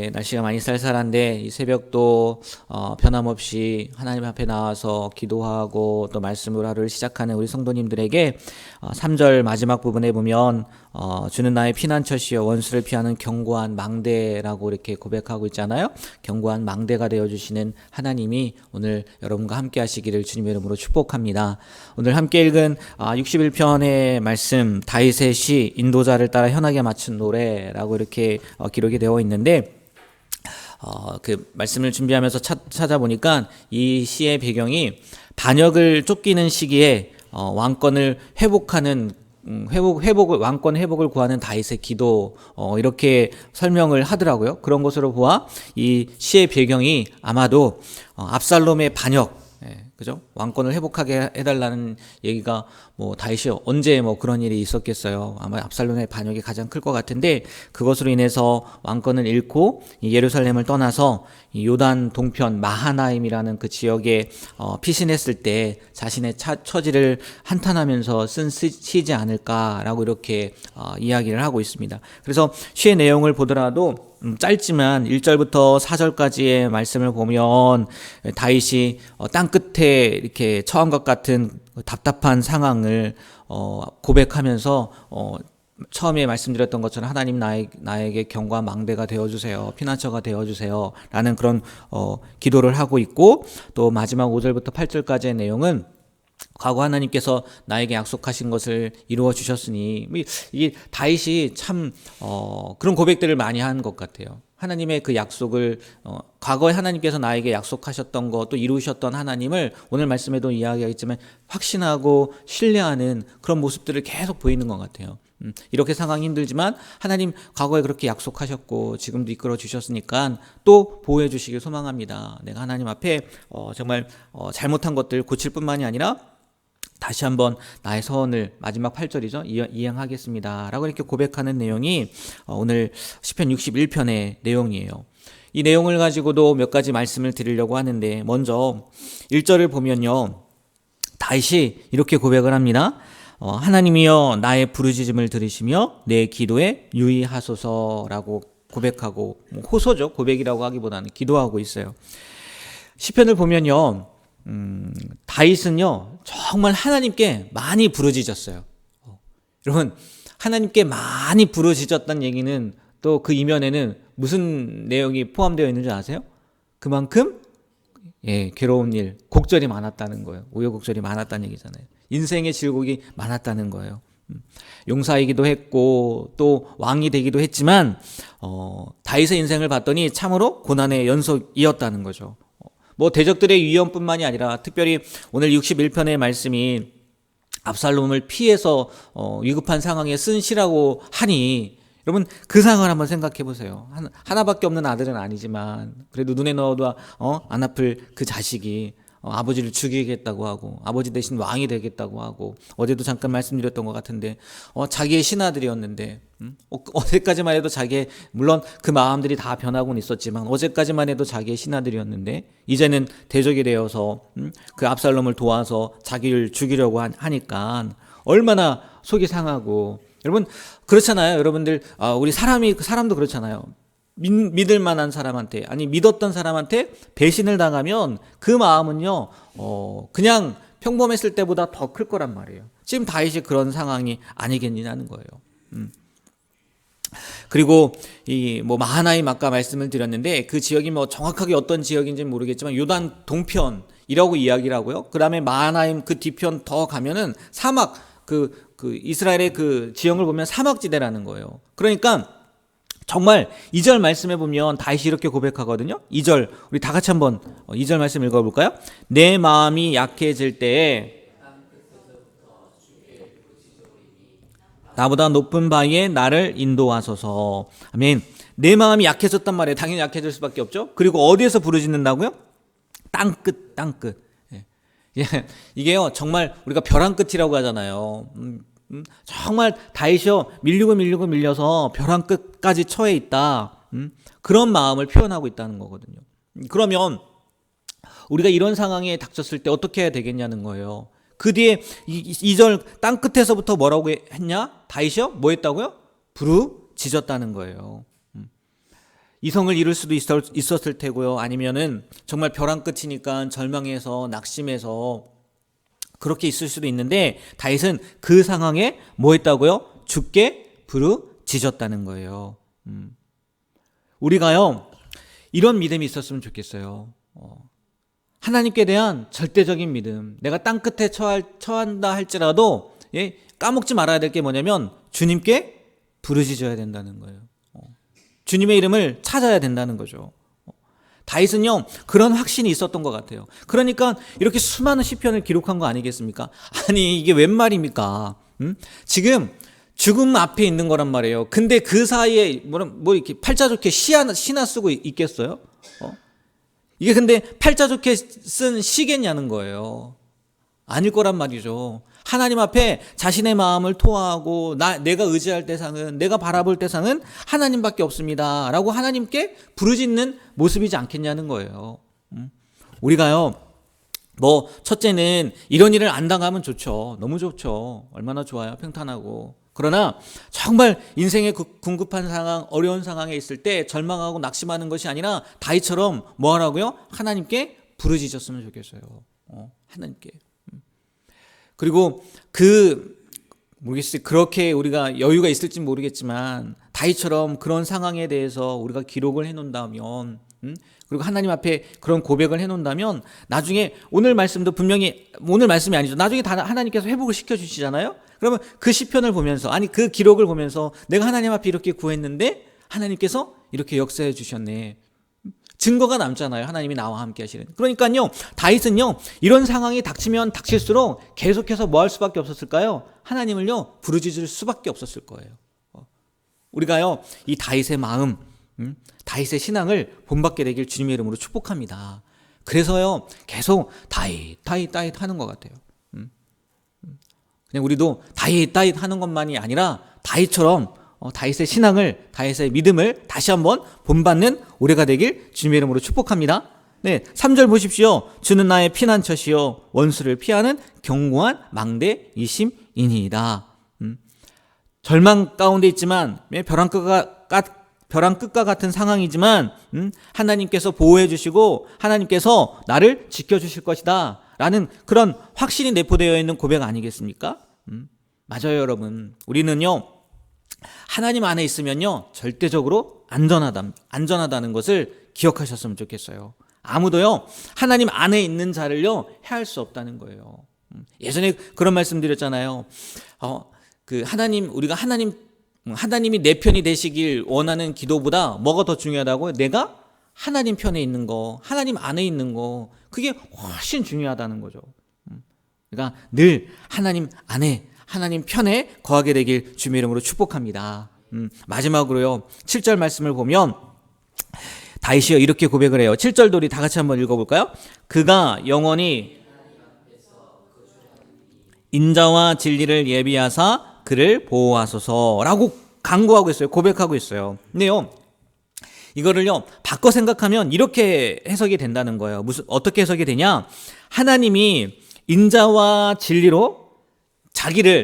날씨가 많이 쌀쌀한데 이 새벽도 변함없이 하나님 앞에 나와서 기도하고 또 말씀으로 하루를 시작하는 우리 성도님들에게 3절 마지막 부분에 보면 주는 나의 피난처시여 원수를 피하는 견고한 망대라고 이렇게 고백하고 있잖아요. 견고한 망대가 되어주시는 하나님이 오늘 여러분과 함께 하시기를 주님의 이름으로 축복합니다. 오늘 함께 읽은 61편의 말씀 다윗의 시 인도자를 따라 현악에 맞춘 노래라고 이렇게 기록이 되어 있는데 그 말씀을 준비하면서 찾아보니까 이 시의 배경이 반역을 쫓기는 시기에 왕권을 회복하는 왕권 회복을 구하는 다윗의 기도 이렇게 설명을 하더라고요. 그런 것으로 보아 이 시의 배경이 아마도 압살롬의 반역, 그죠? 왕권을 회복하게 해달라는 얘기가 다윗이 언제 그런 일이 있었겠어요. 아마 압살롬의 반역이 가장 클 것 같은데 그것으로 인해서 왕권을 잃고 예루살렘을 떠나서 요단 동편 마하나임이라는 그 지역에 피신했을 때 자신의 처지를 한탄하면서 쓴 시지 않을까라고 이렇게 이야기를 하고 있습니다. 그래서 시의 내용을 보더라도 짧지만 1절부터 4절까지의 말씀을 보면 다윗이 땅끝에 이렇게 처한 것 같은 답답한 상황을 고백하면서 처음에 말씀드렸던 것처럼 하나님 나에게 견고한 망대가 되어주세요. 피난처가 되어주세요. 라는 그런 기도를 하고 있고 또 마지막 5절부터 8절까지의 내용은 과거 하나님께서 나에게 약속하신 것을 이루어 주셨으니 이게 다윗이 참 그런 고백들을 많이 한 것 같아요. 하나님의 그 약속을 과거에 하나님께서 나에게 약속하셨던 것 또 이루셨던 하나님을 오늘 말씀에도 이야기하겠지만 확신하고 신뢰하는 그런 모습들을 계속 보이는 것 같아요. 이렇게 상황이 힘들지만 하나님 과거에 그렇게 약속하셨고 지금도 이끌어 주셨으니까 또 보호해 주시길 소망합니다. 내가 하나님 앞에 정말 잘못한 것들 고칠 뿐만이 아니라 다시 한번 나의 서원을 마지막 8절이죠. 이행하겠습니다. 라고 이렇게 고백하는 내용이 오늘 시편 61편의 내용이에요. 이 내용을 가지고도 몇 가지 말씀을 드리려고 하는데 먼저 1절을 보면요. 다윗이 이렇게 고백을 합니다. 하나님이여 나의 부르짖음을 들으시며 내 기도에 유의하소서라고 고백하고 호소죠. 고백이라고 하기보다는 기도하고 있어요. 시편을 보면요. 다윗은요 정말 하나님께 많이 부르짖었어요. 여러분 하나님께 많이 부르짖었다는 얘기는 또 그 이면에는 무슨 내용이 포함되어 있는 줄 아세요? 그만큼 괴로운 일, 곡절이 많았다는 거예요. 우여곡절이 많았다는 얘기잖아요. 인생의 질곡이 많았다는 거예요. 용사이기도 했고 또 왕이 되기도 했지만 다윗의 인생을 봤더니 참으로 고난의 연속이었다는 거죠. 대적들의 위험뿐만이 아니라 특별히 오늘 61편의 말씀이 압살롬을 피해서 위급한 상황에 쓴 시라고 하니 여러분 그 상황을 한번 생각해 보세요. 하나밖에 없는 아들은 아니지만 그래도 눈에 넣어도 안 아플 그 자식이 아버지를 죽이겠다고 하고 아버지 대신 왕이 되겠다고 하고 어제도 잠깐 말씀드렸던 것 같은데 자기의 신하들이었는데 어제까지만 해도 자기의 물론 그 마음들이 다 변하고는 있었지만 어제까지만 해도 자기의 신하들이었는데 이제는 대적이 되어서 그 압살롬을 도와서 자기를 죽이려고 하니까 얼마나 속이 상하고 여러분 그렇잖아요. 여러분들 우리 사람도 그렇잖아요. 믿을 만한 사람한테 아니 믿었던 사람한테 배신을 당하면 그 마음은요 그냥 평범했을 때보다 더 클 거란 말이에요. 지금 다윗이 그런 상황이 아니겠느냐는 거예요. 그리고 이 마하나임 아까 말씀을 드렸는데 그 지역이 정확하게 어떤 지역인지는 모르겠지만 요단 동편이라고 이야기를 하고요. 그다음에 마하나임 그 뒤편 더 가면은 사막 그 이스라엘의 그 지형을 보면 사막지대라는 거예요. 그러니까 정말 2절 말씀에 보면 다윗이 이렇게 고백하거든요. 2절 우리 다 같이 한번 2절 말씀 읽어볼까요? 내 마음이 약해질 때에 나보다 높은 바위에 나를 인도하소서. 아멘. 내 마음이 약해졌단 말이에요. 당연히 약해질 수밖에 없죠. 그리고 어디에서 부르짖는다고요? 땅끝. 이게요 정말 우리가 벼랑 끝이라고 하잖아요. 정말 다윗이요 밀려서 벼랑 끝까지 처해 있다. 그런 마음을 표현하고 있다는 거거든요. 그러면 우리가 이런 상황에 닥쳤을 때 어떻게 해야 되겠냐는 거예요. 그 뒤에 2절 땅끝에서부터 뭐라고 했냐? 다윗이요? 뭐 했다고요? 부르짖었다는 거예요. 이성을 잃을 수도 있었을 테고요. 아니면은 정말 벼랑 끝이니까 절망해서 낙심해서 그렇게 있을 수도 있는데 다윗은 그 상황에 뭐 했다고요? 주께 부르짖었다는 거예요. 우리가요 이런 믿음이 있었으면 좋겠어요. 하나님께 대한 절대적인 믿음. 내가 땅끝에 처한다 할지라도 까먹지 말아야 될 게 뭐냐면 주님께 부르짖어야 된다는 거예요. 주님의 이름을 찾아야 된다는 거죠. 다윗은요 그런 확신이 있었던 것 같아요. 그러니까 이렇게 수많은 시편을 기록한 거 아니겠습니까? 아니 이게 웬 말입니까? 지금 죽음 앞에 있는 거란 말이에요. 근데 그 사이에 뭐 이렇게 팔자 좋게 시나 쓰고 있겠어요? 이게 근데 팔자 좋게 쓴 시겠냐는 거예요. 아닐 거란 말이죠. 하나님 앞에 자신의 마음을 토하고 내가 의지할 대상은, 내가 바라볼 대상은 하나님밖에 없습니다 라고 하나님께 부르짖는 모습이지 않겠냐는 거예요. 우리가요 뭐 첫째는 이런 일을 안 당하면 좋죠. 너무 좋죠. 얼마나 좋아요. 평탄하고. 그러나 정말 인생의 궁급한 상황, 어려운 상황에 있을 때 절망하고 낙심하는 것이 아니라 다윗처럼 뭐 하라고요? 하나님께 부르짖었으면 좋겠어요. 하나님께. 그리고 모르겠어요. 그렇게 우리가 여유가 있을지 모르겠지만 다윗처럼 그런 상황에 대해서 우리가 기록을 해놓는다면, 그리고 하나님 앞에 그런 고백을 해놓는다면 나중에 오늘 말씀도 분명히 오늘 말씀이 아니죠. 나중에 다 하나님께서 회복을 시켜주시잖아요. 그러면 그 시편을 보면서 그 기록을 보면서 내가 하나님 앞에 이렇게 구했는데 하나님께서 이렇게 역사해 주셨네. 증거가 남잖아요. 하나님이 나와 함께 하시는. 그러니까요 다윗은요 이런 상황이 닥치면 닥칠수록 계속해서 뭐 할 수밖에 없었을까요? 하나님을요 부르짖을 수밖에 없었을 거예요. 우리가요 이 다윗의 마음, 다윗의 신앙을 본받게 되길 주님의 이름으로 축복합니다. 그래서요 계속 다윗 하는 것 같아요. 그냥 우리도 다윗 하는 것만이 아니라 다윗처럼 다윗의 신앙을, 다윗의 믿음을 다시 한번 본받는 올해가 되길 주님의 이름으로 축복합니다. 네, 3절 보십시오. 주는 나의 피난처시요 원수를 피하는 견고한 망대이심이니이다. 절망 가운데 있지만 벼랑 끝과 같은 상황이지만 하나님께서 보호해 주시고 하나님께서 나를 지켜주실 것이다 라는 그런 확신이 내포되어 있는 고백 아니겠습니까? 맞아요 여러분. 우리는요 하나님 안에 있으면요 절대적으로 안전하다는 것을 기억하셨으면 좋겠어요. 아무도요 하나님 안에 있는 자를요 해할 수 없다는 거예요. 예전에 그런 말씀 드렸잖아요. 우리가 하나님이 내 편이 되시길 원하는 기도보다 뭐가 더 중요하다고요? 내가 하나님 편에 있는 거, 하나님 안에 있는 거, 그게 훨씬 중요하다는 거죠. 그러니까 늘 하나님 안에, 하나님 편에 거하게 되길 주님의 이름으로 축복합니다. 마지막으로요 7절 말씀을 보면 다윗이요 이렇게 고백을 해요. 7절도 우리 다 같이 한번 읽어볼까요? 그가 영원히 인자와 진리를 예비하사 그를 보호하소서라고 간구하고 있어요. 고백하고 있어요. 근데요 이거를요 바꿔 생각하면 이렇게 해석이 된다는 거예요. 어떻게 해석이 되냐? 하나님이 인자와 진리로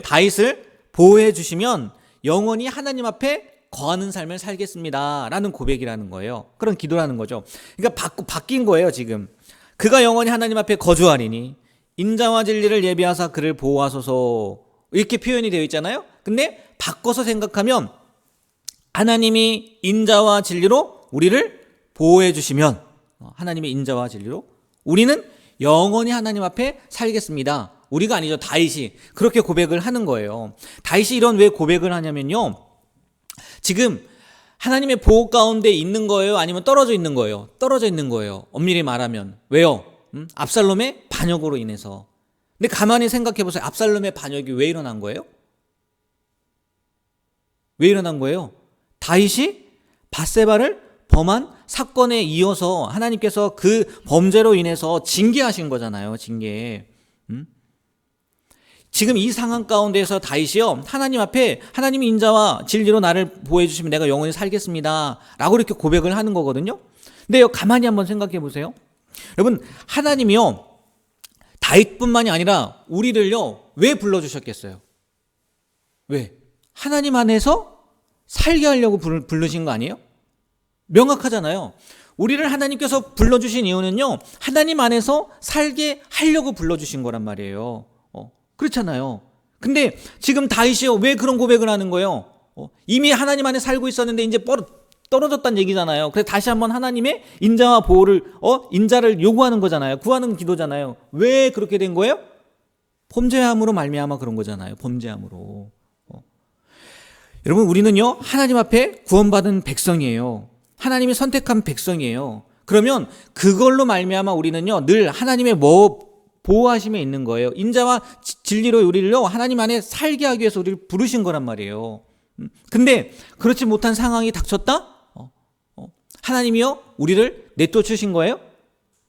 다윗을 보호해 주시면 영원히 하나님 앞에 거하는 삶을 살겠습니다 라는 고백이라는 거예요. 그런 기도라는 거죠. 그러니까 바뀐 거예요 지금. 그가 영원히 하나님 앞에 거주하리니 인자와 진리를 예비하사 그를 보호하소서 이렇게 표현이 되어 있잖아요. 근데 바꿔서 생각하면 하나님이 인자와 진리로 우리를 보호해 주시면 하나님의 인자와 진리로 우리는 영원히 하나님 앞에 살겠습니다. 우리가 아니죠. 다윗이 그렇게 고백을 하는 거예요. 다윗이 이런 왜 고백을 하냐면요. 지금 하나님의 보호 가운데 있는 거예요? 아니면 떨어져 있는 거예요? 떨어져 있는 거예요. 엄밀히 말하면. 왜요? 압살롬의 반역으로 인해서. 근데 가만히 생각해 보세요. 압살롬의 반역이 왜 일어난 거예요? 왜 일어난 거예요? 다윗이 밧세바를 범한 사건에 이어서 하나님께서 그 범죄로 인해서 징계하신 거잖아요. 징계. 지금 이 상황 가운데서 다윗이요 하나님 앞에 하나님이 인자와 진리로 나를 보호해 주시면 내가 영원히 살겠습니다 라고 이렇게 고백을 하는 거거든요. 근데 가만히 한번 생각해 보세요. 여러분 하나님이요 다윗뿐만이 아니라 우리를요 왜 불러주셨겠어요? 왜? 하나님 안에서 살게 하려고 부르신 거 아니에요? 명확하잖아요. 우리를 하나님께서 불러주신 이유는요, 하나님 안에서 살게 하려고 불러주신 거란 말이에요. 그렇잖아요. 근데 지금 다윗이요, 왜 그런 고백을 하는 거예요? 이미 하나님 안에 살고 있었는데 이제 떨어졌다는 얘기잖아요. 그래서 다시 한번 하나님의 인자와 보호를, 인자를 요구하는 거잖아요. 구하는 기도잖아요. 왜 그렇게 된 거예요? 범죄함으로 말미암아 그런 거잖아요. 범죄함으로. 여러분, 우리는요, 하나님 앞에 구원받은 백성이에요. 하나님이 선택한 백성이에요. 그러면 그걸로 말미암아 우리는요, 늘 하나님의 보호하심에 있는 거예요. 인자와 진리로 우리를요, 하나님 안에 살게 하기 위해서 우리를 부르신 거란 말이에요. 근데 그렇지 못한 상황이 닥쳤다? 하나님이요, 우리를 내쫓으신 거예요?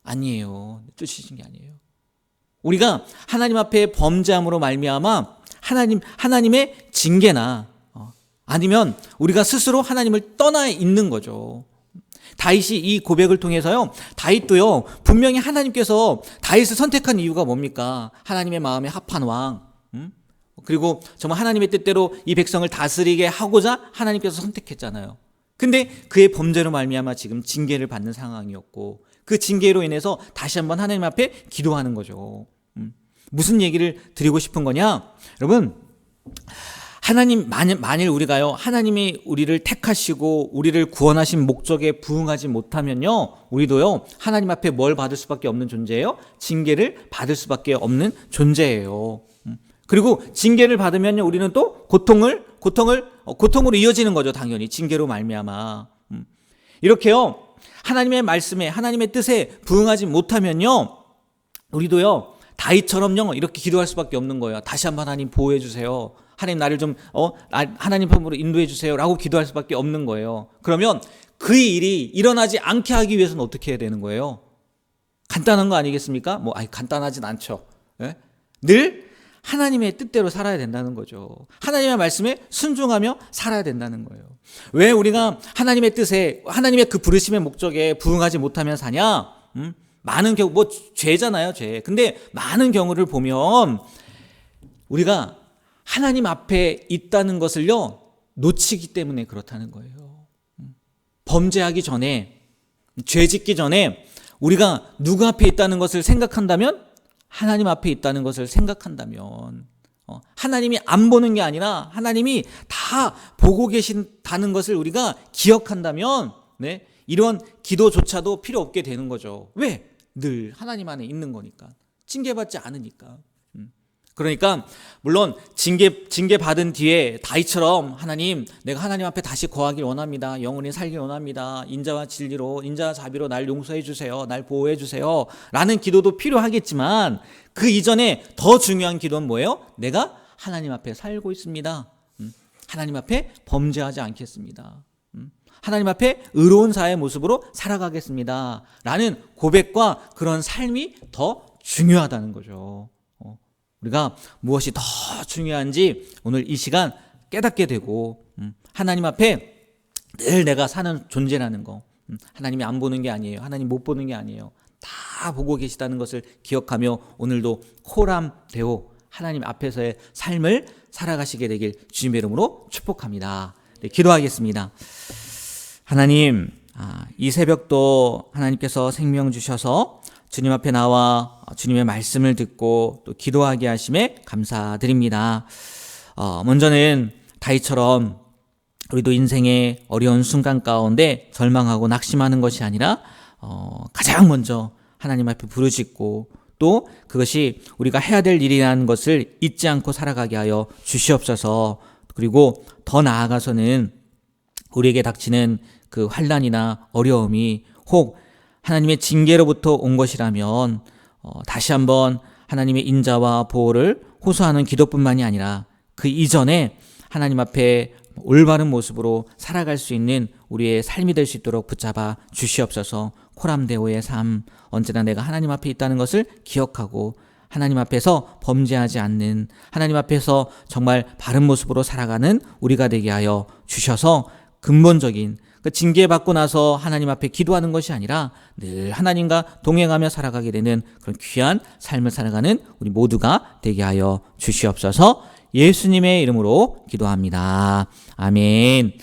아니에요. 내쫓으신 게 아니에요. 우리가 하나님 앞에 범죄함으로 말미암아 하나님의 징계나 아니면 우리가 스스로 하나님을 떠나 있는 거죠. 다윗이 이 고백을 통해서요, 다윗도요, 분명히 하나님께서 다윗을 선택한 이유가 뭡니까? 하나님의 마음에 합한 왕, 그리고 정말 하나님의 뜻대로 이 백성을 다스리게 하고자 하나님께서 선택했잖아요. 근데 그의 범죄로 말미암아 지금 징계를 받는 상황이었고, 그 징계로 인해서 다시 한번 하나님 앞에 기도하는 거죠. 무슨 얘기를 드리고 싶은 거냐? 여러분, 하나님, 만일 우리가요, 하나님이 우리를 택하시고 우리를 구원하신 목적에 부응하지 못하면요, 우리도요, 하나님 앞에 뭘 받을 수밖에 없는 존재예요? 징계를 받을 수밖에 없는 존재예요. 그리고 징계를 받으면요, 우리는 또 고통으로 이어지는 거죠. 당연히 징계로 말미암아. 이렇게요, 하나님의 말씀에, 하나님의 뜻에 부응하지 못하면요, 우리도요, 다윗처럼요, 이렇게 기도할 수밖에 없는 거예요. 다시 한번 하나님 보호해 주세요. 하나님 나를 좀 하나님 편으로 인도해 주세요라고 기도할 수밖에 없는 거예요. 그러면 그 일이 일어나지 않게 하기 위해서는 어떻게 해야 되는 거예요? 간단한 거 아니겠습니까? 간단하진 않죠. 예? 늘 하나님의 뜻대로 살아야 된다는 거죠. 하나님의 말씀에 순종하며 살아야 된다는 거예요. 왜 우리가 하나님의 뜻에, 하나님의 그 부르심의 목적에 부응하지 못하면 사냐? 많은 경우, 죄잖아요, 죄. 근데 많은 경우를 보면 우리가 하나님 앞에 있다는 것을요, 놓치기 때문에 그렇다는 거예요. 범죄하기 전에, 죄 짓기 전에 우리가 누구 앞에 있다는 것을 생각한다면, 하나님 앞에 있다는 것을 생각한다면, 하나님이 안 보는 게 아니라 하나님이 다 보고 계신다는 것을 우리가 기억한다면, 네, 이런 기도조차도 필요 없게 되는 거죠. 왜? 늘 하나님 안에 있는 거니까. 징계받지 않으니까. 그러니까 물론 징계 받은 뒤에 다윗처럼 하나님, 내가 하나님 앞에 다시 거하길 원합니다. 영원히 살길 원합니다. 인자와 진리로, 인자와 자비로 날 용서해 주세요. 날 보호해 주세요. 라는 기도도 필요하겠지만, 그 이전에 더 중요한 기도는 뭐예요? 내가 하나님 앞에 살고 있습니다. 하나님 앞에 범죄하지 않겠습니다. 하나님 앞에 의로운 자의 모습으로 살아가겠습니다. 라는 고백과 그런 삶이 더 중요하다는 거죠. 우리가 무엇이 더 중요한지 오늘 이 시간 깨닫게 되고, 하나님 앞에 늘 내가 사는 존재라는 거, 하나님이 안 보는 게 아니에요. 하나님 못 보는 게 아니에요. 다 보고 계시다는 것을 기억하며 오늘도 코람데오, 하나님 앞에서의 삶을 살아가시게 되길 주님의 이름으로 축복합니다. 네, 기도하겠습니다. 하나님, 이 새벽도 하나님께서 생명 주셔서 주님 앞에 나와 주님의 말씀을 듣고 또 기도하게 하심에 감사드립니다. 먼저는 다윗처럼 우리도 인생의 어려운 순간 가운데 절망하고 낙심하는 것이 아니라 가장 먼저 하나님 앞에 부르짖고 또 그것이 우리가 해야 될 일이라는 것을 잊지 않고 살아가게 하여 주시옵소서. 그리고 더 나아가서는 우리에게 닥치는 그 환난이나 어려움이 혹 하나님의 징계로부터 온 것이라면 다시 한번 하나님의 인자와 보호를 호소하는 기도뿐만이 아니라 그 이전에 하나님 앞에 올바른 모습으로 살아갈 수 있는 우리의 삶이 될 수 있도록 붙잡아 주시옵소서. 코람데오의 삶, 언제나 내가 하나님 앞에 있다는 것을 기억하고 하나님 앞에서 범죄하지 않는, 하나님 앞에서 정말 바른 모습으로 살아가는 우리가 되게 하여 주셔서 근본적인 그 징계받고 나서 하나님 앞에 기도하는 것이 아니라 늘 하나님과 동행하며 살아가게 되는 그런 귀한 삶을 살아가는 우리 모두가 되게 하여 주시옵소서. 예수님의 이름으로 기도합니다. 아멘.